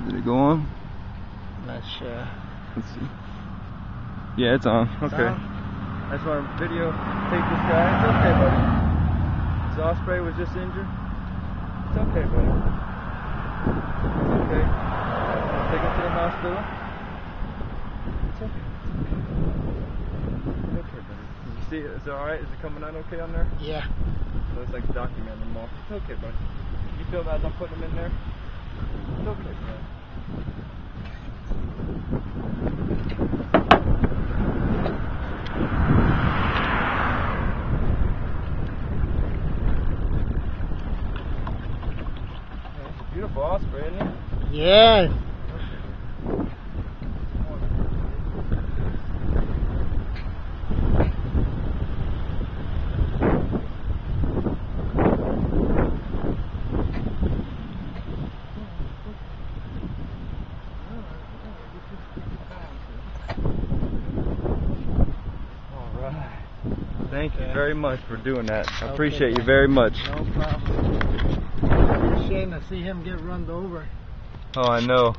Did it go on? Not sure. Let's see. Yeah, it's on. Okay. I just want to video take this guy. It's okay, buddy. His Osprey was just injured. It's okay, buddy. It's okay. Take him to the hospital. It's okay. It's okay, buddy. Did you see it? Is it alright? Is it coming out okay on there? Yeah. So it's like documenting them all. It's okay, buddy. You feel that as I'm putting them in there? It's okay, man. Beautiful Osprey, isn't it? Yeah. Alright. Thank you very much for doing that. I appreciate you very much. No problem. It's a shame to see him get run over. Oh, I know.